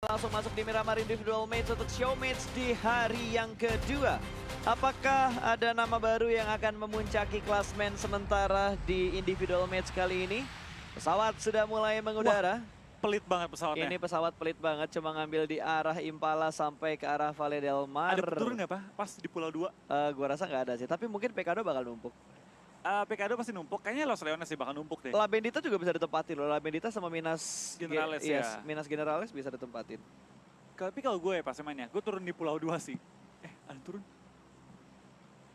langsung masuk di Miramar Individual Match untuk show match di hari yang kedua. Apakah ada nama baru yang akan memuncaki klasmen sementara di individual match kali ini? Pesawat sudah mulai mengudara. Pelit banget pesawatnya. Ini pesawat pelit banget, cuma ngambil di arah Impala sampai ke arah Valle del Mar. Ada turun nggak, Pak? Pas di Pulau 2? Gua rasa nggak ada sih, tapi mungkin PKD bakal numpuk. PKD pasti numpuk, kayaknya Los Leones sih bakal numpuk deh. La Bendita juga bisa ditempatin loh, La Bendita sama Minas Generales ya. Minas Generales bisa ditempatin. Tapi kalau gue pas mainnya, gue turun di Pulau 2 sih. Ada turun?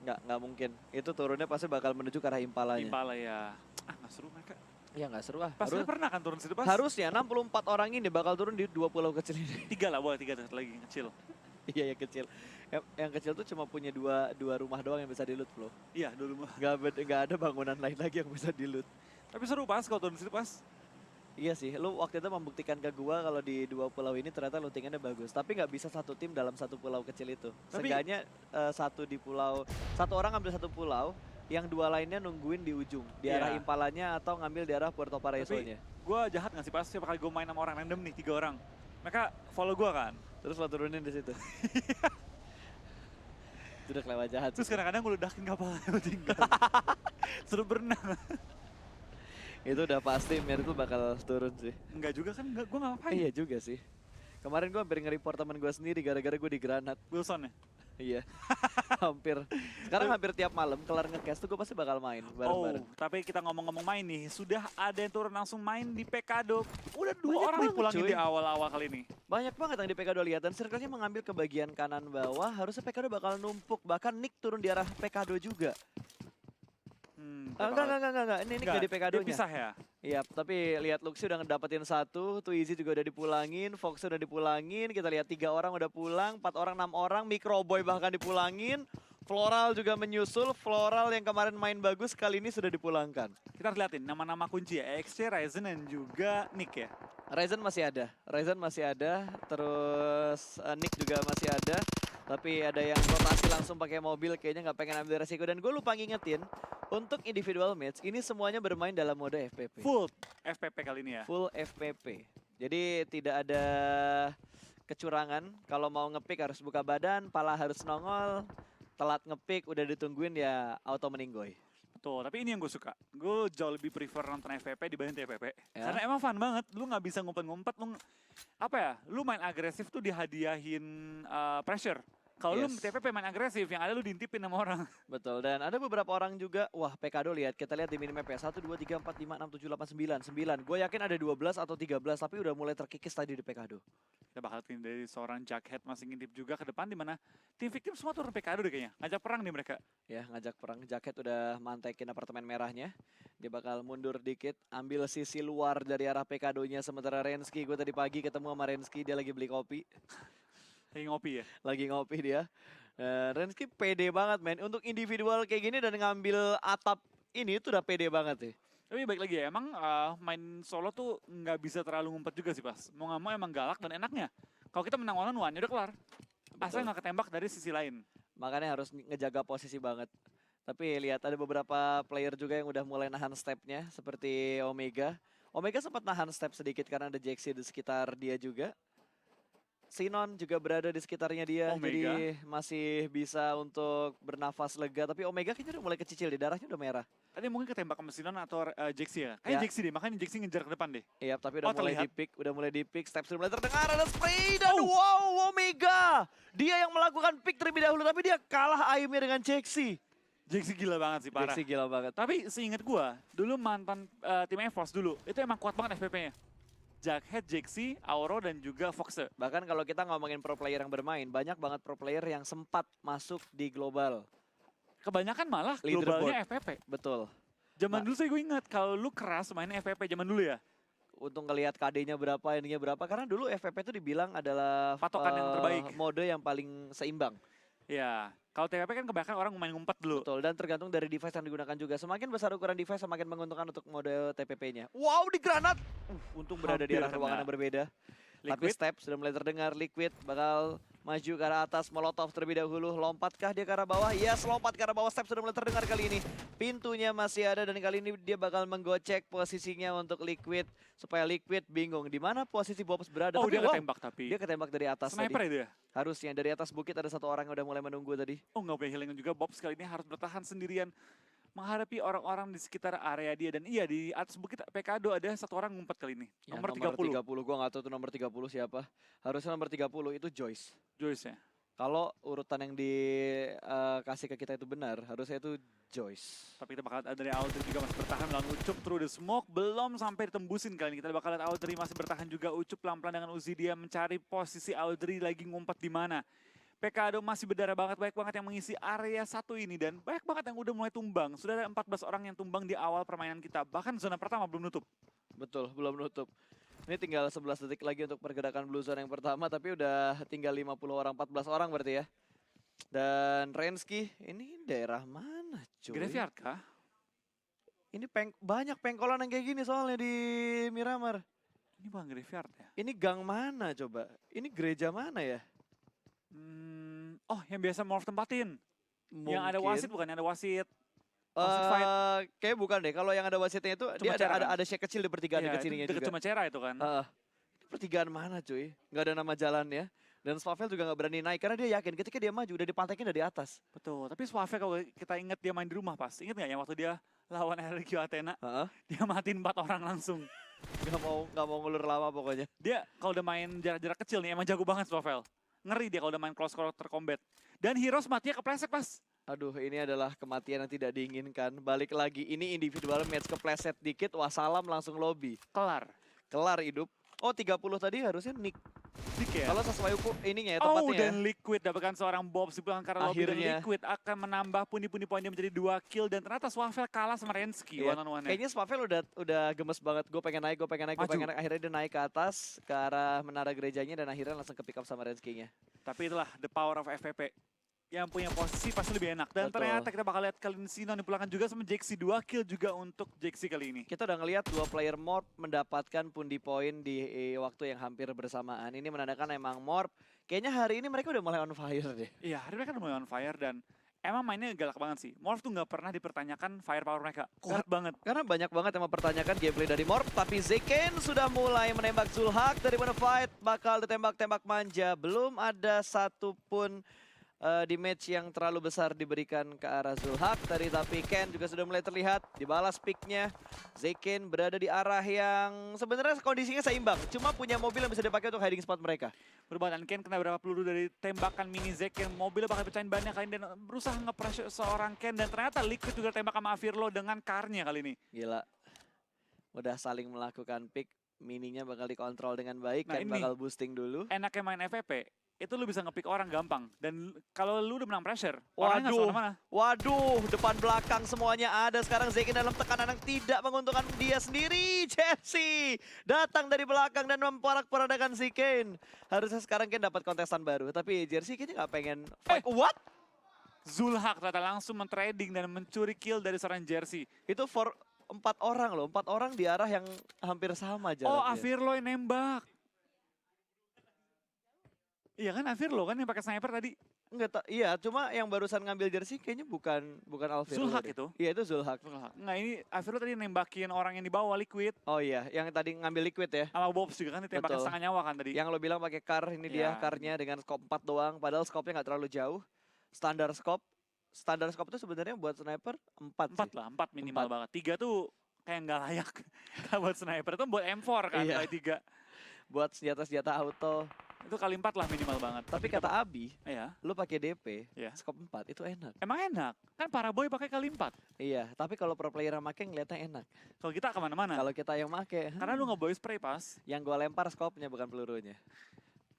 Nggak mungkin. Itu turunnya pasti bakal menuju ke arah Impalanya. Impala ya. Nggak seru mereka. Ya nggak seru ah. Pas pernah kan turun situ pas? Harusnya 64 orang ini bakal turun di 2 pulau kecil ini. 3 lah, boleh 3 lagi kecil. Iya, yang kecil. Yang kecil tuh cuma punya dua rumah doang yang bisa di-loot, Flo. Iya, dulu mah. Nggak ada bangunan lain lagi yang bisa di-loot. Tapi seru pas kalau turun situ pas. Iya sih, lu waktu itu membuktikan ke gua kalau di 2 pulau ini ternyata lootingannya bagus. Tapi nggak bisa satu tim dalam satu pulau kecil itu. Seenggaknya satu orang ambil satu pulau, yang 2 lainnya nungguin di ujung. Di arah Impalanya atau ngambil di arah Puerto Paraiso-nya. Tapi gue jahat nggak sih pas siapa kali gue main sama orang random nih, 3 orang. Mereka follow gue kan. Terus lo turunin di situ. Itu udah kelewat jahat. Terus kadang-kadang gue ledakin kapal yang tinggal. Suruh berenang. Itu udah pasti Mir itu bakal turun sih. Enggak juga kan, gue gak ngapain. Iya juga sih. Kemarin gue hampir nge-report temen gue sendiri gara-gara gue di granat. Wilson ya? Iya, hampir. Sekarang hampir tiap malam kelar nge-cast tuh gue pasti bakal main bareng-bareng. Tapi kita ngomong-ngomong main nih, sudah ada yang turun langsung main di PKD. Udah 2 Banyak orang banget, dipulangin cuy. di awal-awal kali ini. Banyak banget yang di PK2 lihat dan circle-nya mengambil ke bagian kanan bawah. Harusnya PK2 bakal numpuk, bahkan Nick turun di arah PK2 juga. Enggak. Ini Nick dari PK2-nya. Dipisah ya? Iya, tapi lihat Luxi udah ngedapetin 1, Twizy juga udah dipulangin, Fox udah dipulangin, kita lihat 3 orang udah pulang, 4 orang, 6 orang, Microboy bahkan dipulangin, Floral juga menyusul, Floral yang kemarin main bagus kali ini sudah dipulangkan. Kita harus liatin nama-nama kunci ya, EXC, Ryzen, dan juga Nick ya. Ryzen masih ada, terus Nick juga masih ada. Tapi ada yang rotasi langsung pakai mobil, kayaknya nggak pengen ambil resiko. Dan gue lupa ngingetin, untuk individual match, ini semuanya bermain dalam mode FPP. Full FPP kali ini ya? Full FPP. Jadi tidak ada kecurangan. Kalau mau ngepick harus buka badan, pala harus nongol. Telat ngepick, udah ditungguin ya auto meninggoy. Betul, tapi ini yang gue suka. Gue jauh lebih prefer nonton FPP dibanding TPP. Ya. Karena emang fun banget, lu nggak bisa ngumpet-ngumpet. Lu main agresif tuh dihadiahin pressure. Kalau lu TPP main agresif, yang ada lu diintipin sama orang. Betul, dan ada beberapa orang juga, wah PKD lihat, kita lihat di minimap ya, 1, 2, 3, 4, 5, 6, 7, 8, 9. Gue yakin ada 12 atau 13, tapi udah mulai terkikis tadi di PKD. Kita bakal tim dari seorang Jughead masih ngintip juga ke depan, di mana tim victim semua turun PKD deh kayaknya. Ngajak perang nih mereka. Ya, ngajak perang. Jughead udah mantekin apartemen merahnya. Dia bakal mundur dikit, ambil sisi luar dari arah PKD-nya. Sementara Rensky, gue tadi pagi ketemu sama Rensky, dia lagi beli kopi. Lagi ngopi ya? Lagi ngopi dia. Rensky pede banget men. Untuk individual kayak gini dan ngambil atap ini itu udah pede banget sih. Tapi baik lagi ya, emang main solo tuh nggak bisa terlalu ngumpet juga sih pas. Mau nggak mau emang galak dan enaknya. Kalau kita menang one on one, udah kelar. Asal nggak ketembak dari sisi lain. Makanya harus ngejaga posisi banget. Tapi lihat ada beberapa player juga yang udah mulai nahan stepnya. Seperti Omega. Omega sempat nahan step sedikit karena ada Jaxi di sekitar dia juga. Sinon juga berada di sekitarnya dia, Omega. jadi masih bisa untuk bernafas lega. Tapi Omega kayaknya udah mulai kecicil, di darahnya udah merah. Tadi mungkin ketembak sama Sinon atau Jaxi ya? Kayaknya Jaxi deh, makanya Jaxi ngejar ke depan deh. Iya, tapi udah mulai di-pick, step sudah mulai terdengar, ada spray, dan wow, Omega! Dia yang melakukan pick terlebih dahulu, tapi dia kalah aimnya dengan Jaxi. Jaxi gila banget sih, parah. Jaxi gila banget. Tapi seingat gua, dulu mantan tim EVOS dulu, itu emang kuat banget FPP-nya. Jughead, Jaxi, Auro, dan juga Foxe. Bahkan kalau kita ngomongin pro player yang bermain, banyak banget pro player yang sempat masuk di global. Kebanyakan malah globalnya FPP. Betul. Zaman dulu saya gue ingat, kalau lu keras main FPP zaman dulu ya. Untuk ngelihat KD-nya berapa, ininya berapa. Karena dulu FPP itu dibilang adalah patokan yang terbaik. Mode yang paling seimbang. Ya, kalau TPP kan kebanyakan orang main ngumpet dulu. Betul, dan tergantung dari device yang digunakan juga. Semakin besar ukuran device, semakin menguntungkan untuk mode TPP-nya. Wow, di granat! Untung berada di arah ruangan yang berbeda. Liquid. Tapi step sudah mulai terdengar, Liquid bakal Maju ke arah atas, Molotov terlebih dahulu. Lompatkah dia ke arah bawah? Yes, lompat ke arah bawah. Step sudah mulai terdengar kali ini. Pintunya masih ada dan kali ini dia bakal menggocek posisinya untuk Liquid. Supaya Liquid bingung di mana posisi Bobs berada. Oh, Tapi dia ketembak tapi. dia ketembak dari atas Sniper tadi. itu ya? Harusnya dari atas bukit ada satu orang yang udah mulai menunggu tadi. Oh, nggak punya healing juga. Bob kali ini harus bertahan sendirian menghadapi orang-orang di sekitar area dia. Dan iya, di atas bukit Pekado ada satu orang ngumpet kali ini. Ya, Nomor nomor 30. 30. Gua nggak tahu tuh nomor 30 siapa. Harusnya nomor 30 itu Joyce. Joyce ya. Kalau urutan yang dikasih ke kita itu benar, harusnya itu Joyce. Tapi kita bakal lihat dari Audrey juga masih bertahan melawan Ucup through the smoke. Belum sampai ditembusin kali ini. Kita bakal lihat Audrey masih bertahan juga. Ucup pelan-pelan dengan Uzi dia mencari posisi Audrey lagi ngumpet di mana. Pekado masih berdarah banget, banyak banget yang mengisi area satu ini dan banyak banget yang udah mulai tumbang. Sudah ada 14 orang yang tumbang di awal permainan kita. Bahkan zona pertama belum nutup. Betul, belum nutup. Ini tinggal 11 detik lagi untuk pergerakan Blue Zone yang pertama, tapi udah tinggal 50 orang, 14 orang berarti ya. Dan Rensky, ini daerah mana cuy? Graveyard kah? Ini banyak pengkolan yang kayak gini soalnya di Miramar. Ini bukan graveyard ya? Ini gang mana coba? Ini gereja mana ya? Oh, yang biasa Morph tempatin. Yang ada Mungkin. wasit bukan? Yang ada wasit. Wasit fight. Kayak bukan deh. Kalau yang ada wasitnya itu dia Cera, kan? ada shake kecil di pertigaan Iya, dekat sininya deket juga. cuma Cera itu kan. Pertigaan mana cuy? Nggak ada nama jalannya. Dan Swavel juga nggak berani naik karena dia yakin ketika dia maju udah dipantekin dari atas. Betul, tapi Suave kalau kita ingat dia main di rumah pas. Ingat nggak yang waktu dia lawan RQ Athena? Dia matiin 4 orang langsung. Nggak mau ngulur lama pokoknya. Dia kalau udah main jarak-jarak kecil nih emang jago banget Suave. Ngeri dia kalau udah main close quarter combat. Dan Heroes matinya kepleset pas. Aduh, ini adalah kematian yang tidak diinginkan. Balik lagi, ini individual match kepleset dikit, wassalam langsung lobby. Kelar hidup. Oh, 30 tadi harusnya Nick. Ya? Kalau sesuai ininya ya Oh, tempatnya dan Liquid dapatkan seorang Bob di belakang karena lobby dan Akhirnya. Liquid akan menambah pundi-pundi poinnya menjadi 2 kill dan ternyata Swavel kalah sama Rensky Iya. one on one. Kayaknya Swavel udah gemes banget. Gue pengen naik. Akhirnya dia naik ke atas ke arah menara gerejanya dan akhirnya langsung ke pick up sama Rensky-nya. Tapi itulah the power of FPP. Yang punya posisi pasti lebih enak. Dan Betul. ternyata kita bakal lihat kali ini Sinon dipulangkan juga sama Jexy. 2 kill juga untuk Jexy kali ini. Kita udah ngelihat 2 player Morp mendapatkan pundi poin di waktu yang hampir bersamaan. Ini menandakan emang Morp kayaknya hari ini mereka udah mulai on fire deh. Iya, hari mereka udah mulai on fire dan emang mainnya galak banget sih. Morph tuh nggak pernah dipertanyakan firepower mereka. Kuat banget. Karena banyak banget yang mempertanyakan gameplay dari Morp. Tapi Zeken sudah mulai menembak Zulhak dari mana fight. Bakal ditembak-tembak manja. Belum ada satupun di match yang terlalu besar diberikan ke arah Zulhak tadi, tapi Ken juga sudah mulai terlihat dibalas picknya. Zeken berada di arah yang sebenarnya kondisinya seimbang, cuma punya mobil yang bisa dipakai untuk hiding spot mereka. Berubah dan Ken kena berapa peluru dari tembakan mini Zeken. Mobilnya bakal pecahin bannya kali ini dan berusaha nge-pressure seorang Ken. Dan ternyata Liquid juga tembak sama Avirlo dengan karnya kali ini. Gila, udah saling melakukan pick. Mininya bakal dikontrol dengan baik, Nah, Ken bakal boosting dulu. Enaknya main FVP, itu lu bisa nge-pick orang gampang. Dan kalau lu udah menang pressure, orangnya nggak Waduh, mana. waduh, depan belakang semuanya ada. Sekarang Zeken dalam tekanan yang tidak menguntungkan dia sendiri. Chelsea datang dari belakang dan memporak-porandakan si Kane. Harusnya sekarang Kane dapat kontestan baru, tapi Jersey kayaknya nggak pengen fight. What? Zulhak ternyata langsung men-trading dan mencuri kill dari seorang Jersey. Itu for 4 orang loh, 4 orang di arah yang hampir sama jaraknya. Oh, Avirlo yang nembak. Iya kan Avirlo kan yang pakai sniper tadi. Enggak, iya, cuma yang barusan ngambil jersey kayaknya bukan Alviro. Zulhak deh. itu? Iya, itu Zulhak. Nggak, ini Avirlo tadi nembakin orang yang di bawah Liquid. Oh iya, yang tadi ngambil liquid ya. Sama Bobs juga kan ditembakin Betul. setengah nyawa kan tadi. Yang lo bilang pakai car, ini dia Iya. carnya dengan scope 4 doang, padahal scope-nya nggak terlalu jauh. Standar scope itu sebenarnya buat sniper 4 4 sih. lah, 4 minimal 4. banget. 3 tuh kayak nggak layak. Kalau buat sniper itu buat M4 kan, Iya. kali 3. Buat senjata-senjata auto. Itu kali 4 lah minimal banget. Tapi kata Abi, Iya, lu pakai DP, Iya. scope 4 itu enak. emang enak. Kan para boy pakai kali 4. Iya, tapi kalau pro player yang make ngeliatnya enak. Kalau kita kemana-mana. Kalau kita yang make, Karena lu nggak boy spray pas. yang gua lempar scope-nya bukan pelurunya.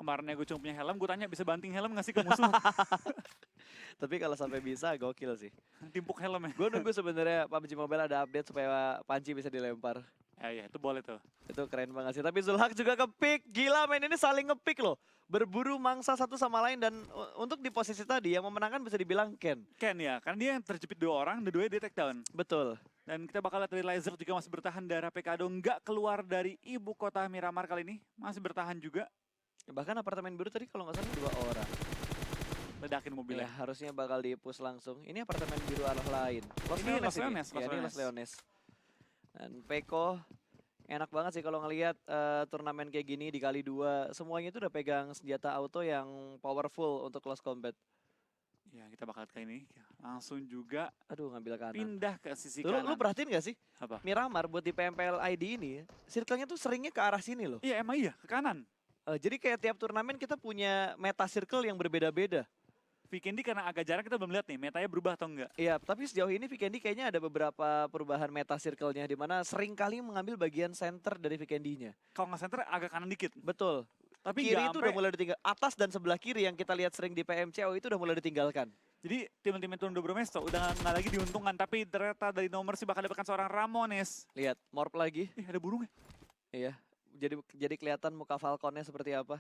Kemarinnya gue cuma punya helm, gue tanya bisa banting helm nggak sih ke musuh? Tapi kalau sampai bisa gokil sih. Timpuk helm ya. Gue nunggu sebenarnya PUBG Mobile ada update supaya panci bisa dilempar. Iya, itu boleh tuh. Itu keren banget sih. Tapi Zulhak juga ke-pick. Gila main ini saling nge-pick loh. Berburu mangsa satu sama lain dan untuk di posisi tadi yang memenangkan bisa dibilang Ken. Ken ya, karena dia yang terjepit 2 orang, dua-duanya dia take down. Betul. Dan kita bakal lihat dari Laser juga masih bertahan. Darah Pekado nggak keluar dari ibu kota Miramar kali ini. Masih bertahan juga. Bahkan apartemen biru tadi kalau nggak salah 2 orang. Ledakin Ya, mobilnya. harusnya bakal di-push langsung. Ini apartemen biru arah lain. Ini Los Leones, Ya, ini Los Leones. Dan Peko enak banget sih kalau ngelihat turnamen kayak gini dikali 2. Semuanya itu udah pegang senjata auto yang powerful untuk close combat. Ya, kita bakal ke ini. Langsung juga Aduh, ngambil kanan. pindah ke sisi Lu kanan. perhatiin gak sih? Apa? Miramar buat di PMPL ID ini, circle-nya tuh seringnya ke arah sini loh. Iya, emang iya, ke kanan. Jadi kayak tiap turnamen kita punya meta circle yang berbeda-beda. Vikendi karena agak jarang kita belum lihat nih, metanya berubah atau enggak. Iya, tapi sejauh ini Vikendi kayaknya ada beberapa perubahan meta circle-nya di mana sering kali mengambil bagian center dari Vikendi-nya. Kalau nggak center agak kanan dikit. Betul. Tapi Kiri nggak itu sampai- udah mulai ditinggal. Atas dan sebelah kiri yang kita lihat sering di PMCO itu udah mulai ditinggalkan. Jadi tim-tim turun Dobromesto udah nggak lagi diuntungkan, tapi ternyata dari nomor sih bakal dapatkan seorang Ramones. Lihat, morph lagi. Ada burungnya. Iya. Jadi kelihatan muka Falconnya seperti apa.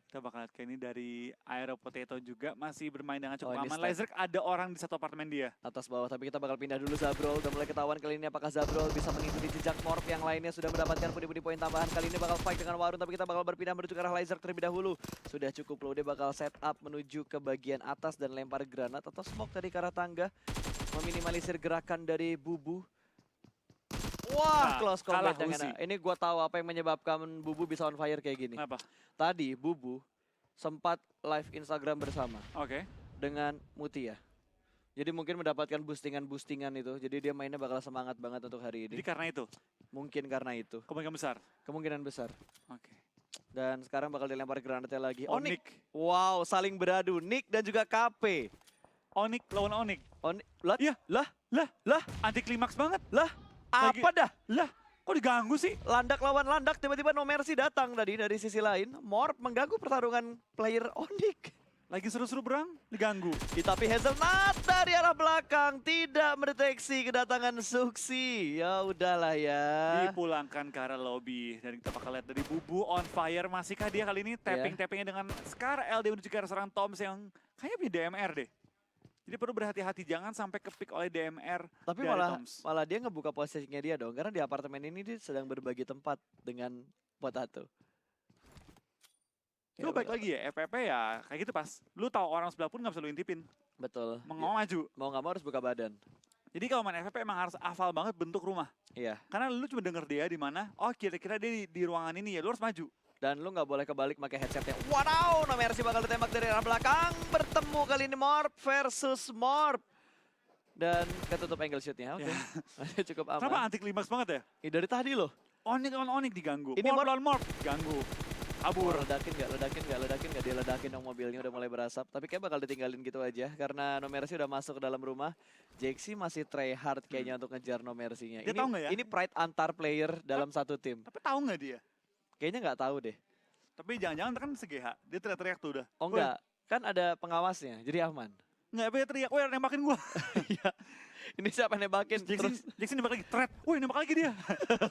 Kita bakal lihat ke ini dari Aero Potato juga masih bermain dengan cukup ini aman. stack. Lazerk ada orang di satu apartemen dia. Atas bawah, tapi kita bakal pindah dulu Zabrol. Udah mulai ketahuan kali ini apakah Zabrol bisa mengikuti jejak morph yang lainnya sudah mendapatkan pundi-pundi poin tambahan. Kali ini bakal fight dengan Warun, tapi kita bakal berpindah menuju ke arah Lazerk terlebih dahulu. Sudah cukup low, dia bakal set up menuju ke bagian atas dan lempar granat atau smoke tadi ke arah tangga. Meminimalisir gerakan dari Bubu. Wah, Nah, close kalah combat yang Uzi. enak. Ini gua tahu apa yang menyebabkan Bubu bisa on fire kayak gini. Kenapa? Tadi Bubu sempat live Instagram bersama Oke. dengan Mutia. Jadi mungkin mendapatkan boostingan itu. Jadi dia mainnya bakal semangat banget untuk hari Jadi ini. karena itu, Mungkin karena itu. kemungkinan besar. Kemungkinan besar. Oke. Dan sekarang bakal dilempar granatnya lagi. Onyx. Wow, saling beradu. Nick dan juga KP. Onyx lawan Onyx. Lah, Iya. lah, Anti klimaks banget. apa Lagi- dah? Lah, kok diganggu sih? Landak lawan landak, tiba-tiba No Mercy datang tadi dari sisi lain. Morph mengganggu pertarungan player Onyx. Lagi seru-seru berang, diganggu. Tapi Hazelnut dari arah belakang tidak mendeteksi kedatangan Suksi. Ya udahlah ya. Dipulangkan ke arah lobby. Dan kita bakal lihat dari Bubu on fire. Masihkah dia kali ini tapping-tappingnya dengan Scar LD menuju ke arah seorang Toms yang kayaknya punya DMR deh. Jadi perlu berhati-hati, jangan sampai kepick oleh DMR Tapi dari Toms. malah dia ngebuka posisinya dia dong. Karena di apartemen ini dia sedang berbagi tempat dengan Potato. Lu baik lagi ya, FPP ya kayak gitu pas. Lu tahu orang sebelah pun nggak bisa lu intipin. Betul. Mau maju. Mau nggak mau harus buka badan. Jadi kalau main FPP emang harus hafal banget bentuk rumah. Iya. Karena lu cuma denger dia di mana, oh kira-kira dia di ruangan ini ya, lu harus maju. Dan lu nggak boleh kebalik pakai headsetnya. Wow, No Mercy bakal ditembak dari arah belakang. Bertemu kali ini Morph versus Morph. Dan ketutup angle shootnya. Oke. Ya. Cukup aman. Kenapa anti klimaks banget ya? Ini dari tadi loh. Onyx lawan Onyx diganggu. Ini Morph Morph- lawan Morph diganggu. Kabur. Ledakin nggak, dia ledakin dong mobilnya udah mulai berasap. Tapi kayak bakal ditinggalin gitu aja karena No Mercy udah masuk ke dalam rumah. Jaxi masih try hard kayaknya untuk ngejar No Mercy-nya. Dia tahu nggak ya? Ini pride antar player dalam satu tim. Tapi tahu nggak dia? Kayaknya nggak tahu deh. Tapi jangan-jangan kan se-GH, dia teriak-teriak tuh udah. Oh enggak, kan ada pengawasnya, jadi aman. Nggak, dia teriak, woi nembakin gua. Iya. Ini siapa yang nembakin? Terus, Jackson nembak lagi, threat. Woi nembak lagi dia.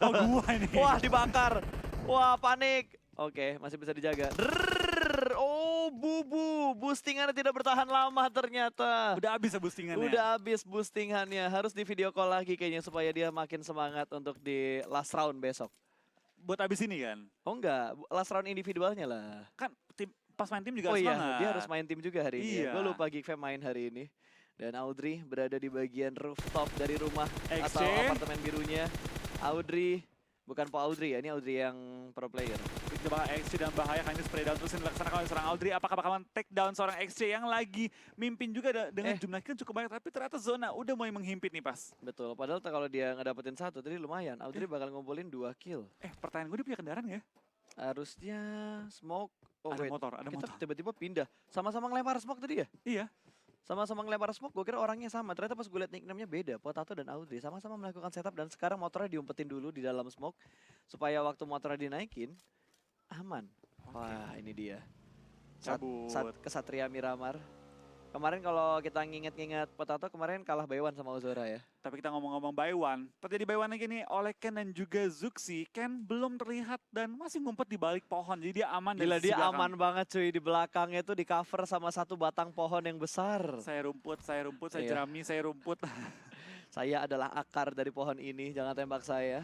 Oh gua ini. wah dibakar. Wah panik. Oke, masih bisa dijaga. Drrrr. Oh Bubu, boostingannya tidak bertahan lama ternyata. Udah habis ya boostingannya. Udah habis boostingannya, harus di video call lagi kayaknya supaya dia makin semangat untuk di last round besok. Buat habis ini kan. Oh enggak, last round individualnya lah. Kan pas main tim juga Oh iya, semangat. dia harus main tim juga hari ini. Iya. Gue lupa Geekfam main hari ini. Dan Audrey berada di bagian rooftop dari rumah XC. atau apartemen birunya. Audrey, bukan Pak Audrey ya, ini Audrey yang pro player. Kita bakal XC dan bahaya kan ini spray down terus dilaksanakan oleh seorang Audrey. Apakah bakalan take down seorang XC yang lagi mimpin juga dengan jumlah kill cukup banyak. Tapi ternyata zona udah mulai menghimpit nih pas. Betul, padahal kalau dia ngedapetin satu tadi lumayan. Audrey bakal ngumpulin 2 kill. Pertanyaan gue dia punya kendaraan ya? Harusnya smoke. Oh ada wait, motor, ada kita motor. tiba-tiba pindah. Sama-sama ngelempar smoke tadi ya? Iya. Sama-sama ngelempar smoke, gue kira orangnya sama. Ternyata pas gue liat nickname-nya beda. Potato dan Audrey sama-sama melakukan setup dan sekarang motornya diumpetin dulu di dalam smoke. Supaya waktu motornya dinaikin, aman. Wah ini dia. Cabut. Kesatria Miramar. Kemarin kalau kita nginget-nginget Potato kemarin kalah by one sama Ozora ya. Tapi kita ngomong-ngomong by one. Terjadi by one lagi nih oleh Ken dan juga Zuxi. Ken belum terlihat dan masih ngumpet di balik pohon. Jadi dia aman dari Gila sisi dia belakang. aman banget cuy. Di belakangnya itu di cover sama satu batang pohon yang besar. Saya rumput, saya Iya. jerami, saya rumput. Saya adalah akar dari pohon ini, jangan tembak saya.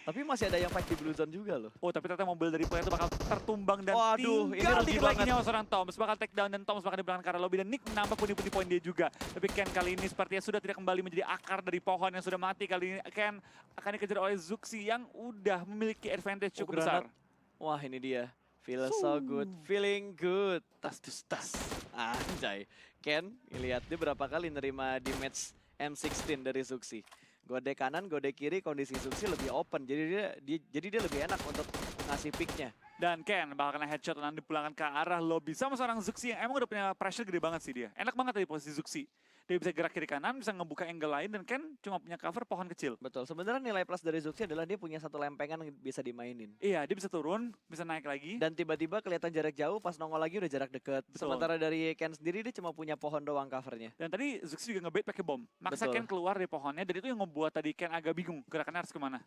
Tapi masih ada yang fight di blue zone juga loh. Oh, tapi ternyata mobil dari player itu bakal tertumbang dan Waduh, ini tinggal rugi dikit lagi banget. nyawa seorang Thomas. Bakal take down dan Thomas bakal dibelakang ke arah lobby dan Nick menambah pundi-pundi poin dia juga. Tapi Ken kali ini sepertinya sudah tidak kembali menjadi akar dari pohon yang sudah mati. Kali ini Ken akan dikejar oleh Zuxi yang udah memiliki advantage cukup besar. Wah, ini dia. Feel so good, feeling good. Tas dus tas. Anjay. Ken, lihat dia berapa kali nerima di match M16 dari Zuxi. Gode kanan, gode kiri, kondisi Zuxi lebih open. Jadi dia lebih enak untuk ngasih picknya. Dan Ken bakal kena headshot dan dipulangkan ke arah lobby sama seorang Zuxi yang emang udah punya pressure gede banget sih dia. Enak banget dari posisi Zuxi. Dia bisa gerak kiri kanan, bisa ngebuka angle lain, dan Ken cuma punya cover pohon kecil. Betul, sebenarnya nilai plus dari Zuxi adalah dia punya satu lempengan yang bisa dimainin. Iya, dia bisa turun, bisa naik lagi. Dan tiba-tiba kelihatan jarak jauh, pas nongol lagi udah jarak deket. Betul. Sementara dari Ken sendiri dia cuma punya pohon doang covernya. Dan tadi Zuxi juga ngebait pakai bom. Maksa Betul. Ken keluar dari pohonnya, dan itu yang ngebuat tadi Ken agak bingung gerakannya harus kemana.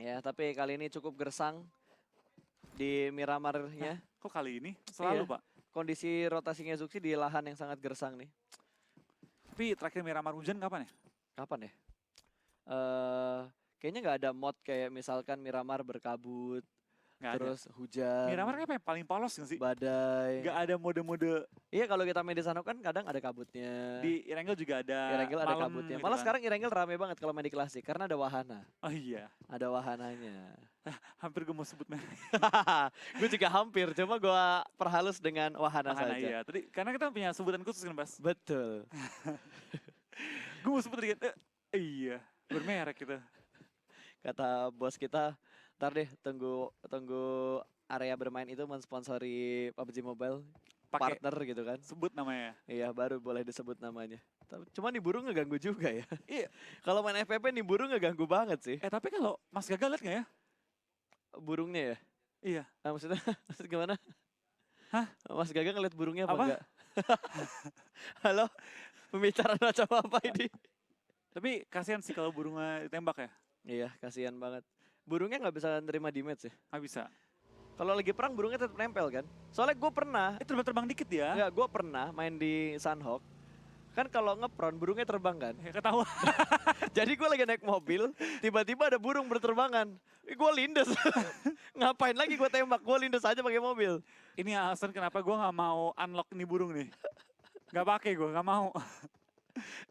Ya, tapi kali ini cukup gersang di Miramarnya. Kok kali ini? Selalu, Iya. Pak. Kondisi rotasinya Zuxi di lahan yang sangat gersang nih. Tapi terakhir Miramar hujan kapan ya? Kapan ya? Kayaknya nggak ada mod kayak misalkan Miramar berkabut, Nggak ada. terus hujan, Miramar kayak paling polos nggak sih? badai. Nggak ada mode-mode. Iya, kalau kita main di sana kan kadang ada kabutnya. Di Erangel juga ada. Irengel ada malam kabutnya. gitu Malah kan. sekarang Irengel rame banget kalau main di klasik karena ada wahana. Oh iya, Ada wahananya. hampir gue mau sebut merek. Gue juga hampir, cuma gue perhalus dengan wahana Mahana, saja. iya. Tadi karena kita punya sebutan khusus kan, Bas. Betul. Gue mau sebut tadi kan, iya, bermerek gitu. Kata bos kita, ntar deh tunggu area bermain itu mensponsori PUBG Mobile Pakai partner gitu kan. sebut namanya. Iya, baru boleh disebut namanya. Cuma nih burung ngeganggu juga ya. Iya. Kalau main FPP nih burung ngeganggu banget sih. Tapi kalau Mas Gagal liat nggak ya? Burungnya ya. Iya. Nah, maksudnya maksud gimana? Hah? Mas Gagang ngeliat burungnya apa, Apa? enggak? Halo? Pembicaraan macam apa ini? Tapi kasihan sih kalau burungnya ditembak ya. Iya, kasihan banget. Burungnya nggak bisa nerima damage ya. Nggak bisa. Kalau lagi perang burungnya tetap nempel kan? Soalnya gue pernah, Terbang-terbang dikit ya. enggak, gue pernah main di Sunhawk. Kan kalau ngepron burungnya terbang kan? Ya, ketahuan. Jadi gue lagi naik mobil, tiba-tiba ada burung berterbangan. Gue lindes. Ngapain lagi gue tembak? Gue lindes aja pakai mobil. Ini alasan kenapa gue nggak mau unlock nih burung nih. Nggak pakai gue, nggak mau.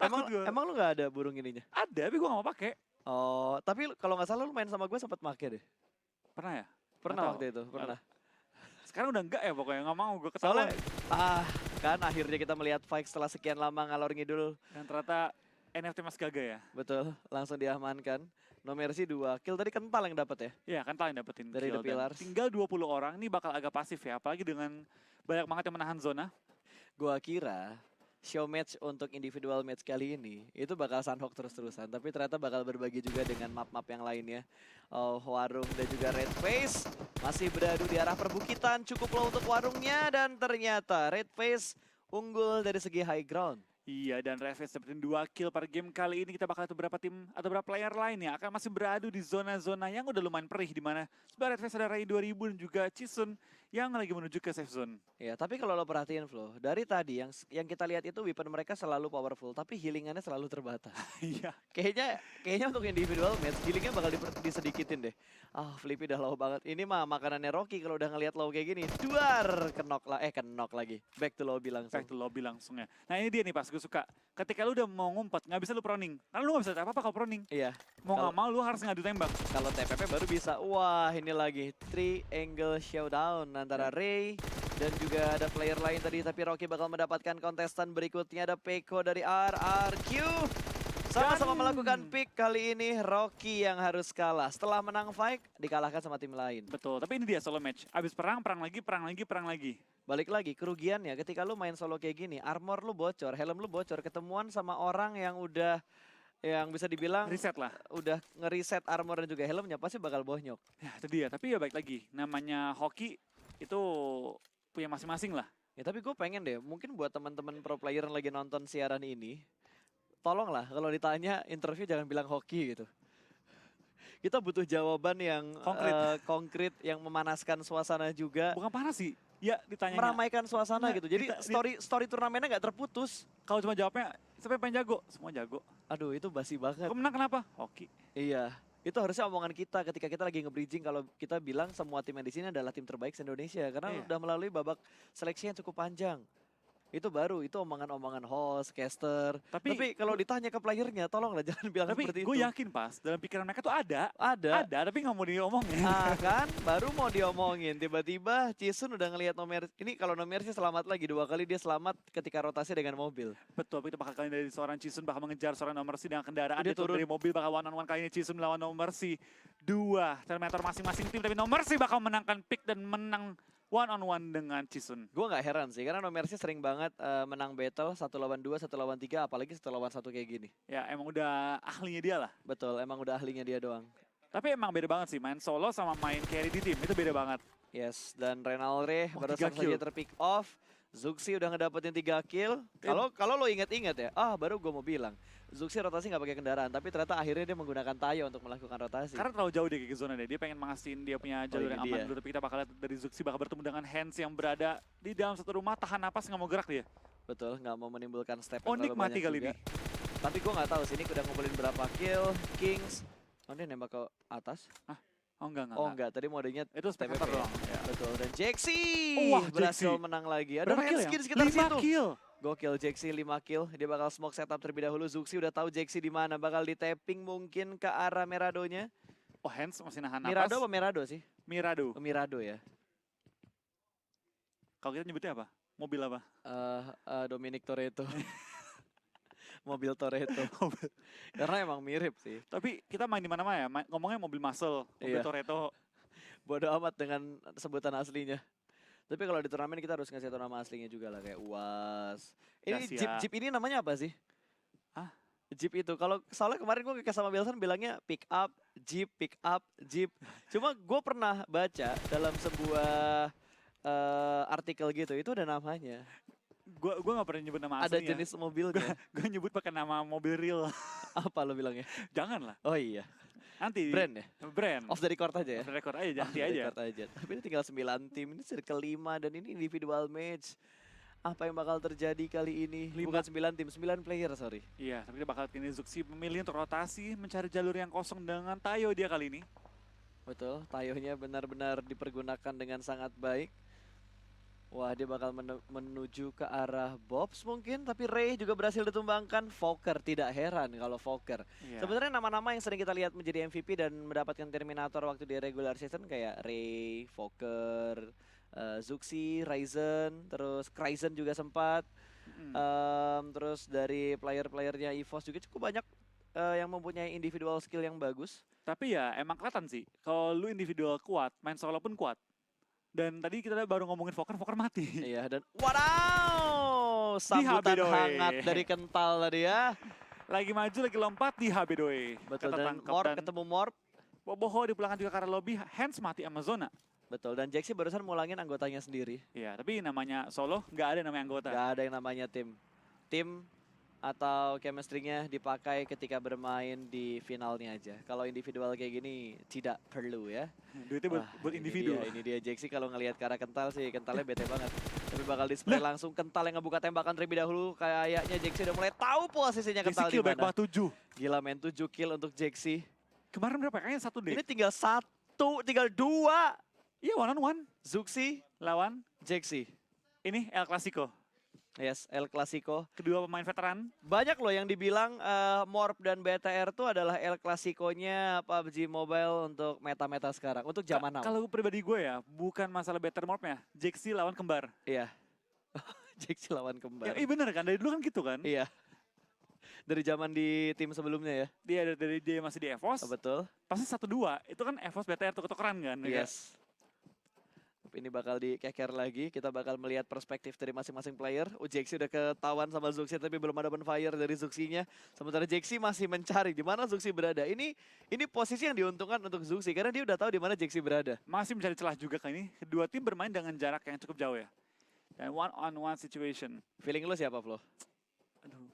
Emang, Takut gue. emang lu nggak ada burung ininya? Ada, tapi gue nggak mau pakai. Oh, tapi kalau nggak salah lu main sama gue sempat make deh. Pernah ya? Pernah tahu. waktu itu, pernah. Sekarang udah enggak ya pokoknya, nggak mau gue Soalnya, ketahuan. kan akhirnya kita melihat Fight setelah sekian lama ngalor ngidul. Dan ternyata NFT Mas Gaga ya. Betul, langsung diamankan. No Mercy 2 kill tadi kental yang dapat ya. Iya kan paling dapetin Dari kill. The Dan Pillars. tinggal 20 orang, ini bakal agak pasif ya. Apalagi dengan banyak banget yang menahan zona. Gua kira show match untuk individual match kali ini itu bakal Sunhawk terus-terusan, tapi ternyata bakal berbagi juga dengan map-map yang lainnya. Warung dan juga Red Face masih beradu di arah perbukitan, cukup low untuk warungnya dan ternyata Red Face unggul dari segi high ground. Iya, dan Red Face dapetin 2 kill per game kali ini. Kita bakal lihat beberapa tim atau beberapa player lain ya akan masih beradu di zona-zona yang udah lumayan perih, di mana sebenarnya Red Face ada Rai 2000 dan juga Chisun yang lagi menuju ke safe zone. Ya, tapi kalau lo perhatiin Flo, dari tadi yang kita lihat itu weapon mereka selalu powerful, tapi healingannya selalu terbatas. Iya. Kayaknya untuk individual match healingnya bakal disedikitin deh. Flippy udah low banget. Ini mah makanannya Rocky kalau udah ngelihat low kayak gini. Duar, kenok lagi. Back to lobby langsung. Back to lobby langsung ya. Nah ini dia nih pas gue suka. Ketika lu udah mau ngumpet, nggak bisa lu proning. Karena lu nggak bisa apa-apa kalau proning. Iya, Mau nggak mau lu harus ngadu tembak. kalau TPP baru bisa. Wah, ini lagi triangle showdown antara Ray dan juga ada player lain tadi, tapi Rocky bakal mendapatkan kontestan berikutnya. Ada Peko dari RRQ. Sama-sama melakukan pick kali ini. Rocky yang harus kalah. Setelah menang fight, dikalahkan sama tim lain. Betul, tapi ini dia solo match. Abis perang lagi. Balik lagi, kerugiannya ketika lu main solo kayak gini, armor lu bocor, helm lu bocor, ketemuan sama orang yang bisa dibilang Reset lah. udah ngeriset armor dan juga helmnya, pasti bakal bonyok. Ya itu dia, tapi ya baik lagi. Namanya hoki itu punya masing-masing lah. Ya tapi gue pengen deh, mungkin buat teman-teman pro player yang lagi nonton siaran ini, tolonglah kalau ditanya interview jangan bilang hoki gitu. Kita butuh jawaban yang konkret, yang memanaskan suasana juga. Bukan panas sih, ya ditanya. Meramaikan suasana Nggak, gitu. Jadi story turnamennya nggak terputus. Kalau cuma jawabnya, siapa yang pengen jago? Semua jago. Aduh, itu basi banget. Kau menang kenapa? Hoki. Iya. Itu harusnya omongan kita ketika kita lagi nge-bridging kalau kita bilang semua tim yang di sini adalah tim terbaik se-Indonesia karena Iya. udah melalui babak seleksi yang cukup panjang. Itu baru, itu omongan-omongan host, caster. Tapi kalau ditanya ke playernya, tolonglah jangan bilang Tapi seperti gue itu. yakin pas dalam pikiran mereka tuh ada Ada. tapi nggak mau diomongin. Ah kan, baru mau diomongin. Tiba-tiba Cisun udah ngelihat Nomer. Ini kalau Nomer sih selamat lagi. 2 kali dia selamat ketika rotasi dengan mobil. Betul, itu bakal kali dari seorang Cisun bakal mengejar seorang No Mercy dengan kendaraan. Dia Dia turun turun. dari mobil bakal one on one kali ini Cisun melawan No Mercy. 2 Terminator masing-masing tim, tapi No Mercy bakal menangkan pick dan menang one on one dengan Cisun. Gue nggak heran sih, karena Nomer sih sering banget menang battle 1 lawan 2, 1 lawan 3, apalagi 1 lawan 1 kayak gini. Ya emang udah ahlinya dia lah. Betul, emang udah ahlinya dia doang. Tapi emang beda banget sih, main solo sama main carry di tim, itu beda banget. Yes, dan Renalre Wah, barusan 3 kill. saja terpick off. Zuxi udah ngedapetin 3 kill. Kalau lo inget-inget ya, baru gue mau bilang. Zuxi rotasi nggak pakai kendaraan, tapi ternyata akhirnya dia menggunakan Tayo untuk melakukan rotasi. Karena terlalu jauh dia ke zona dia pengen mengastiin dia punya jalur ini yang aman dia. dulu. Tapi kita bakal lihat dari Zuxi bakal bertemu dengan Hans yang berada di dalam satu rumah, tahan napas, nggak mau gerak dia. Betul, nggak mau menimbulkan step yang Onyx terlalu mati banyak kali juga. ini. Tapi gue nggak tahu sih ini udah ngumpulin berapa kill. Kings, dia nembak ke atas. Oh enggak. Oh enggak, tadi modenya Itu TPP spectator ya? doang. Ya. Betul, dan Jaxi Wah, berhasil Jaxi. menang lagi. Ada Berapa red kill ya? skin di sekitar 5 situ. kill. Gokil, Jaxi 5 kill. Dia bakal smoke setup terlebih dahulu. Zuxi udah tahu Jaxi di mana. Bakal di tapping mungkin ke arah Meradonya. Oh, Hans masih nahan napas. Mirado apa Merado sih? Mirado. Oh, Mirado ya. Kalau kita nyebutnya apa? Mobil apa? Dominic Toretto. Mobil Toretto. Karena emang mirip sih. Tapi kita main di mana-mana ya. Ngomongnya mobil muscle, mobil Iya. Toretto. Bodoh amat dengan sebutan aslinya. Tapi kalau di turnamen kita harus ngasih tau nama aslinya juga lah kayak UAS. Ini Gracia. Jeep ini namanya apa sih? Hah? Jeep itu. Kalau soalnya kemarin gue ke sama Belson bilangnya pick up, Jeep, pick up, Jeep. Cuma gue pernah baca dalam sebuah artikel gitu, itu ada namanya. Gue gak pernah nyebut nama Ada aslinya. jenis mobilnya. Gue nyebut pakai nama mobil real. Apa lo bilangnya? Jangan lah. Oh iya, Nanti. brand ya? Brand. Off the record aja ya? Off the record aja, Off nanti the aja. record aja. Tapi ini tinggal 9 tim, ini circle 5 dan ini individual match. Apa yang bakal terjadi kali ini? Bukan 9 tim, 9 player sorry. Iya, tapi kita bakal ini Zuxi memilih untuk rotasi, mencari jalur yang kosong dengan Tayo dia kali ini. Betul, Tayonya benar-benar dipergunakan dengan sangat baik. Wah, dia bakal menuju ke arah Bobs mungkin, tapi Ray juga berhasil ditumbangkan. Fokker, tidak heran kalau Fokker. Iya. Sebenarnya nama-nama yang sering kita lihat menjadi MVP dan mendapatkan Terminator waktu di regular season kayak Ray, Fokker, Zuxi, Ryzen, terus Kryzen juga sempat. Terus dari player-playernya EVOS juga cukup banyak yang mempunyai individual skill yang bagus. Tapi ya emang kelihatan sih, kalau lu individual kuat, main solo pun kuat. Dan tadi kita baru ngomongin Fokker mati. Iya, dan wadaw! Sambutan Doi. hangat dari kental tadi ya. Lagi maju, lagi lompat di HB Doi. Betul, Kata dan tangkap Morp dan ketemu Morp. Boboho dipulangkan juga ke arah lobby, Hans mati Amazona. Betul, dan Jaxi barusan mulangin anggotanya sendiri. Iya, tapi namanya solo nggak ada namanya anggota. Gak ada yang namanya tim. Tim atau chemistry-nya dipakai ketika bermain di finalnya aja. Kalau individual kayak gini tidak perlu ya. Duitnya buat, Wah, buat individu. Ini dia Jaxi kalau ngelihat ke arah kental sih, kentalnya bete banget. Tapi bakal display langsung kental yang ngebuka tembakan terlebih dahulu. Kayaknya Jaxi udah mulai tahu posisinya Jaxi kental di kill baik mana. banget 7. Gila men, 7 kill untuk Jaxi. Kemarin berapa? Kayaknya 1 deh. Ini tinggal 1, tinggal 2. Iya, one on one Zuxi, lawan Jaxi. ini El Clasico. Yes, El Clasico. Kedua pemain veteran. Banyak loh yang dibilang Morp dan BTR tuh adalah El Clasico-nya PUBG Mobile untuk meta-meta sekarang, untuk zaman now. Kalau pribadi gue ya, bukan masalah better morph-nya. Jaxi lawan kembar. Iya. Jaxi lawan kembar. Ya, iya bener kan, dari dulu kan gitu kan. Iya. Dari zaman di tim sebelumnya ya. Dia dari dia masih di EVOS, Betul. pasti 1-2. Itu kan EVOS BTR tuker-tukeran kan. ya kan? Yes. Ini bakal dikeker lagi, kita bakal melihat perspektif dari masing-masing player. Jaxi udah ketahuan sama Zuxi tapi belum ada bonfire dari Zuxi-nya. Sementara Jaxi masih mencari di mana Zuxi berada. Ini posisi yang diuntungkan untuk Zuxi karena dia udah tahu di mana Jaxi berada. Masih mencari celah juga kan ini. Kedua tim bermain dengan jarak yang cukup jauh ya. Dan one on one situation. Feeling lu siapa, Flo? Aduh.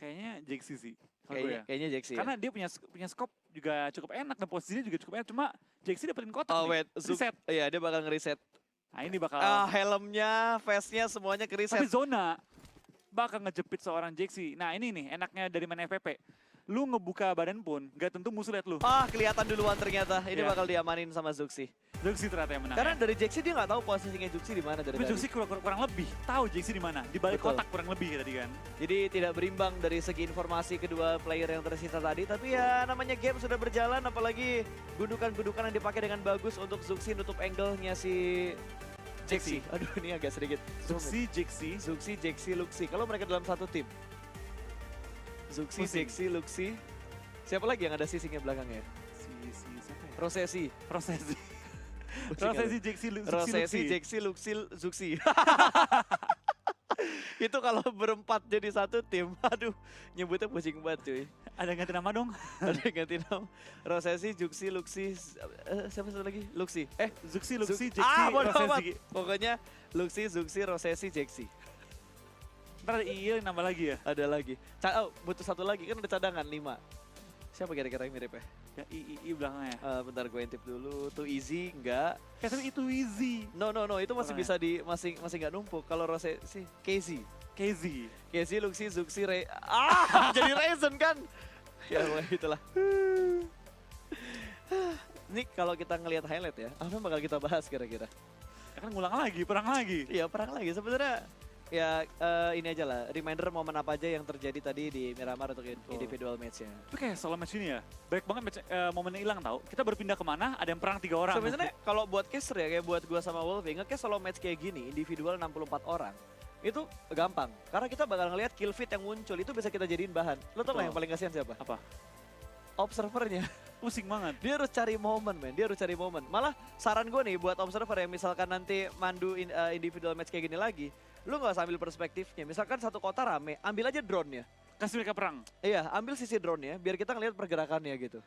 Kayaknya Jaxi sih. Kalau gue ya. Kayaknya Jaxi Karena ya. dia punya scope juga cukup enak dan posisinya juga cukup enak. Cuma Jaxi dapetin kotak Oh nih. wait, Reset. Iya dia bakal ngeriset. Nah ini bakal. Helmnya, face-nya semuanya Tapi keriset. zona bakal ngejepit seorang Jaxi. Nah ini nih enaknya dari main FPP. lu ngebuka badan pun gak tentu musuh lihat lu. Ah, kelihatan duluan ternyata. Ini Iya. bakal diamanin sama Zuxi. Zuxi ternyata yang menang. Karena Ya. dari Jaxi dia nggak tahu posisinya Zuxi di mana dari Tapi tadi. Zuxi kurang lebih tahu Jaxi di mana, di balik Betul. kotak kurang lebih tadi kan. Jadi tidak berimbang dari segi informasi kedua player yang tersisa tadi. Tapi ya namanya game sudah berjalan, apalagi gundukan-gundukan yang dipakai dengan bagus untuk Zuxi nutup angle-nya si Jaxi. Aduh, ini agak sedikit Zuxi, Jaxi, Zuxi, Jaxi, Luxi. Kalau mereka dalam satu tim. Zuxi, Pusing. Jaxi, Luxi. Siapa lagi yang ada sisingnya belakangnya? si siapa ya? Prosesi. Prosesi. Pusing Prosesi aku. Jaxi, Prosesi, Jaxi, Luxi, Zuxi. Itu kalau berempat jadi satu tim, aduh nyebutnya pusing banget cuy. Ada yang ganti nama dong? Ada yang ganti nama. Prosesi, Juxi, Luxi, siapa satu lagi? Luxi. Zuxi, Luxi, Jaxi, bodo amat. Prosesi. Pokoknya Luxi, Zuxi, Prosesi, Jaxi. Ntar iya nambah lagi ya? Ada lagi. Butuh satu lagi, kan ada cadangan 5. Siapa kira-kira yang mirip ya? Ya I belakangnya. Bentar gue intip dulu. Too Easy, enggak. Tapi itu easy. No, itu masih Orangnya. bisa masih nggak numpuk. Kalau Prosesi, Casey. Casey. Casey, Luxi, Zuxi, jadi Raisin kan? Ya itulah. Ini kalau kita ngelihat highlight ya, apa yang bakal kita bahas kira-kira? Ya kan ngulang lagi, perang lagi. Iya, perang lagi. Sebenarnya ya ini aja lah, reminder momen apa aja yang terjadi tadi di Miramar untuk individual match-nya. Itu kayak solo match ini ya, banyak banget match, momennya hilang tau. Kita berpindah kemana, ada yang perang 3 orang. Sebenarnya kalau buat caster ya, kayak buat gua sama Wolfie, nge-case solo match kayak gini, individual 64 orang, itu gampang. Karena kita bakal ngelihat kill feed yang muncul, itu bisa kita jadiin bahan. Lo tau Betul. gak yang paling kasihan siapa? Apa? Observernya. Pusing banget. Dia harus cari momen, men. Dia harus cari momen. Malah saran gue nih buat observer yang misalkan nanti mandu individual match kayak gini lagi, lu nggak usah ambil perspektifnya. Misalkan satu kota rame, ambil aja drone-nya. Kasih mereka perang. Iya, ambil sisi drone-nya biar kita ngelihat pergerakannya gitu.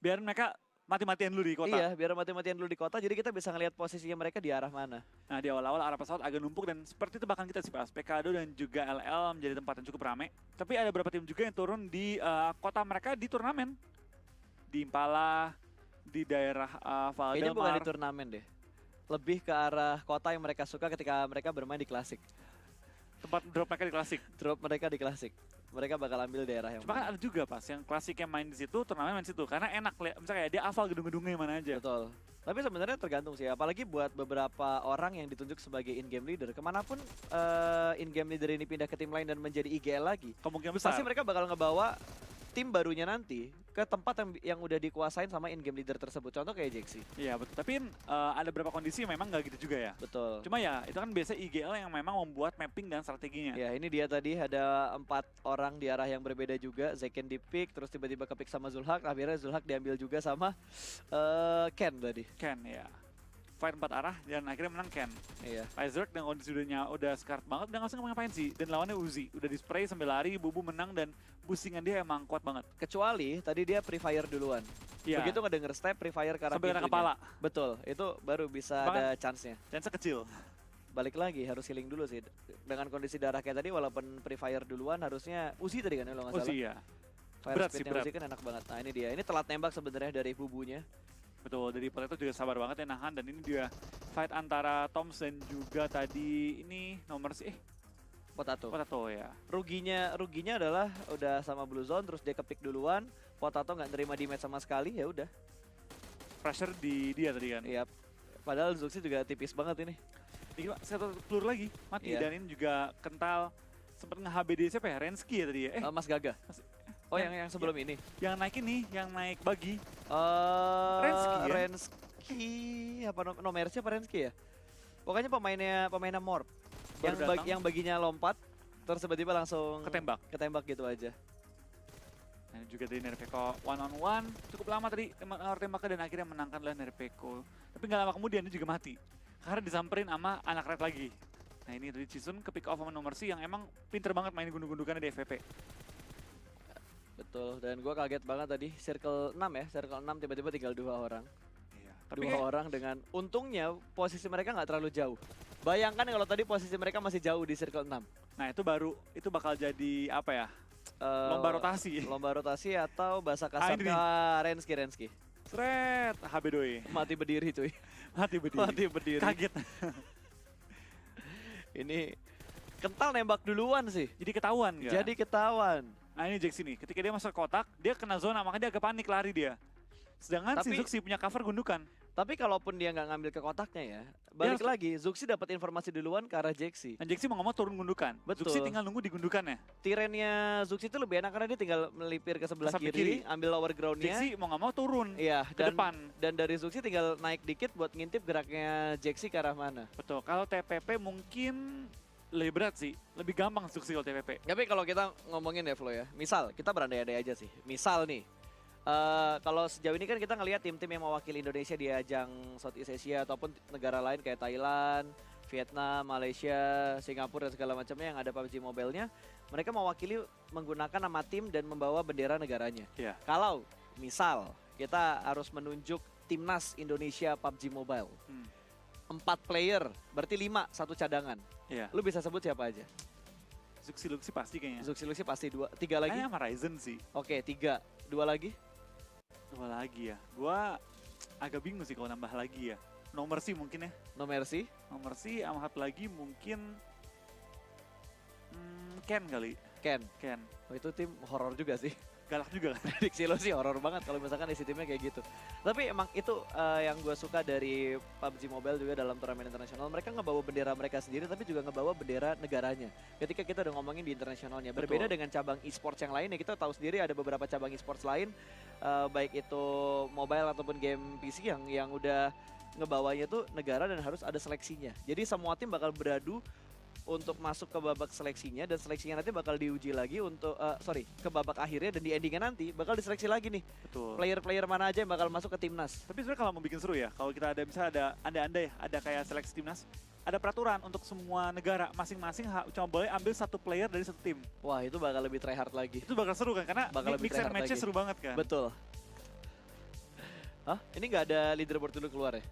Biar mereka mati-matian dulu di kota. Iya, biar mati-matian dulu di kota, jadi kita bisa ngelihat posisinya mereka di arah mana. Nah di awal-awal arah pesawat agak numpuk dan seperti itu bahkan kita sih pas Pekado dan juga LL menjadi tempat yang cukup ramai. Tapi ada beberapa tim juga yang turun di kota mereka di turnamen. Di Impala, di daerah Kayaknya bukan Valdemar. di turnamen deh. Lebih ke arah kota yang mereka suka ketika mereka bermain di klasik. Tempat drop mereka di klasik. Drop mereka di klasik. Mereka bakal ambil daerah yang Cuma kan mana. ada juga pas yang klasik yang main di situ, turnamen main di situ. Karena enak, misalnya kayak dia hafal gedung-gedungnya mana aja. Betul. Tapi sebenarnya tergantung sih, apalagi buat beberapa orang yang ditunjuk sebagai in-game leader. Kemanapun in-game leader ini pindah ke tim lain dan menjadi IGL lagi, Kemungkinan besar. pasti mereka bakal ngebawa tim barunya nanti ke tempat yang udah dikuasain sama in-game leader tersebut. Contoh kayak Jaxi. Iya betul. Tapi ada beberapa kondisi yang memang nggak gitu juga ya. Betul. Cuma ya itu kan biasa IGL yang memang membuat mapping dan strateginya. Ya ini dia tadi ada 4 orang di arah yang berbeda juga. Zeken di pick, terus tiba-tiba ke pick sama Zulhak. Akhirnya Zulhak diambil juga sama Ken tadi. Ken ya. Fight 4 arah dan akhirnya menang Ken. Iya. Izerk dengan kondisi udah scared banget, udah nggak usah ngapain sih. Dan lawannya Uzi, udah di spray sambil lari, Bubu menang dan boostingan dia emang kuat banget. Kecuali tadi dia pre-fire duluan. Iya. Begitu ngedenger step, pre-fire ke arah Sampai kena pintunya. kepala. Betul, itu baru bisa Bahkan- ada chance-nya. Chance kecil. Balik lagi, harus healing dulu sih. Dengan kondisi darah kayak tadi, walaupun pre-fire duluan, harusnya Uzi tadi kan, kalau nggak salah. Uzi ya. Fire berat sih, speed-nya berat. Uzi kan enak banget. Nah ini dia, ini telat nembak sebenarnya dari Bubunya. Betul, dari Potato juga sabar banget ya nahan. Dan ini dia fight antara Toms dan juga tadi ini nomor Potato. Potato ya. Ruginya adalah udah sama Blue Zone, terus dia kepick duluan. Potato nggak nerima damage sama sekali, ya udah. Pressure di dia tadi kan. Iya. Padahal Zuxi juga tipis banget ini. Ini satu peluru lagi mati Iya. dan ini juga kental. Sempat nge-HBD siapa ya? Rensky ya tadi ya? Mas Gaga. Oh yang sebelum ini. Yang naik ini, yang naik bagi. Rensky ya? Rensky apa Nomersi apa Rensky ya? Pokoknya pemainnya Morp. Baru datang. Yang baginya lompat terus tiba-tiba langsung Ketembak. gitu aja. Nah, juga dari Nerpeko one on one cukup lama tadi tembaknya dan akhirnya menangkanlah Nerpeko. Tapi nggak lama kemudian dia juga mati karena disamperin sama anak red lagi. Nah ini dari Cisun ke pick off sama nomor C yang emang pinter banget main gundu-gundukannya di FVP. Betul, dan gua kaget banget tadi circle 6 ya, circle 6 tiba-tiba tinggal 2 orang. Iya. Dua orang dengan untungnya posisi mereka nggak terlalu jauh. Bayangkan kalau tadi posisi mereka masih jauh di circle 6. Nah itu bakal jadi apa ya? Lomba rotasi. Lomba rotasi atau bahasa Ah, ini nih. kasarnya Rensky. Sret, HB doi. Mati berdiri cuy. Mati berdiri. Mati berdiri. Kaget. Ini kental nembak duluan sih. Jadi ketahuan nggak? Jadi ketahuan. Nah ini Jax ini, ketika dia masuk kotak, dia kena zona, makanya dia agak panik lari dia. Sedangkan si Tapi- Zuxi punya cover gundukan. Tapi kalaupun dia nggak ngambil ke kotaknya ya, balik harus- lagi, Zuxi dapat informasi duluan ke arah Jaxi. Dan Jaxi mau nggak mau turun gundukan. Betul. Zuxi tinggal nunggu di gundukannya. Tirennya Zuxi itu lebih enak karena dia tinggal melipir ke sebelah Sampai kiri, ambil lower groundnya. Jaxi mau nggak mau turun Iya, ke depan. dan dari Zuxi tinggal naik dikit buat ngintip geraknya Jaxi ke arah mana. Betul, kalau TPP mungkin lebih berat sih. Lebih gampang Zuxi kalau TPP. Tapi kalau kita ngomongin ya Flo ya, misal kita berandai-andai aja sih. Misal nih, kalau sejauh ini kan kita ngelihat tim-tim yang mewakili Indonesia di ajang Southeast Asia ataupun negara lain kayak Thailand, Vietnam, Malaysia, Singapura dan segala macamnya yang ada PUBG Mobile-nya, mereka mewakili menggunakan nama tim dan membawa bendera negaranya. Iya. Kalau misal kita harus menunjuk timnas Indonesia PUBG Mobile, 4 player, berarti 5, 1 cadangan. Iya. Lu bisa sebut siapa aja? Zuxi Luxi pasti kayaknya. Zuxi Luxi pasti 2, 3 lagi. Kayaknya sama Ryzen sih. Oke, 3. 2 lagi. Dua lagi ya. Gua agak bingung sih kalau nambah lagi ya. Nomor sih mungkin ya. No Mercy. Nomor sih sama satu lagi mungkin Ken kali. Ken. Ken. Oh, itu tim horor juga sih. Galak juga kan. Prediksi lo sih horor banget kalau misalkan isi timnya kayak gitu. Tapi emang itu yang gue suka dari PUBG Mobile juga dalam turnamen internasional. Mereka ngebawa bendera mereka sendiri tapi juga ngebawa bendera negaranya. Ketika kita udah ngomongin di internasionalnya. Berbeda dengan cabang e-sports yang lain ya, kita tahu sendiri ada beberapa cabang e-sports lain. Baik itu mobile ataupun game PC yang udah ngebawanya tuh negara dan harus ada seleksinya. Jadi semua tim bakal beradu untuk masuk ke babak seleksinya dan seleksinya nanti bakal diuji lagi untuk ke babak akhirnya dan di endingnya nanti bakal diseleksi lagi nih Betul. player-player mana aja yang bakal masuk ke timnas. Tapi sebenarnya kalau mau bikin seru ya, kalau kita ada misalnya ada anda ya, ada kayak seleksi timnas, ada peraturan untuk semua negara masing-masing cuma boleh ambil 1 player dari 1 tim. Wah itu bakal lebih try hard lagi. Itu bakal seru kan, karena Bakal lebih mix and tryhard match-nya lagi. seru banget kan. Betul. Hah? Ini nggak ada leaderboard dulu keluar ya?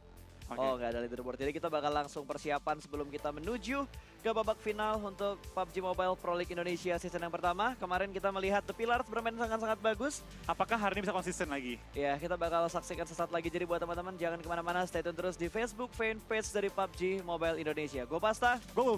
Oke. Oh nggak ada leaderboard. Jadi kita bakal langsung persiapan sebelum kita menuju ke babak final untuk PUBG Mobile Pro League Indonesia season yang pertama. Kemarin kita melihat The Pillars bermain sangat-sangat bagus. Apakah hari ini bisa konsisten lagi? Ya, kita bakal saksikan sesaat lagi. Jadi buat teman-teman jangan kemana-mana, stay tune terus di Facebook fanpage dari PUBG Mobile Indonesia. Gue Pasta. Gue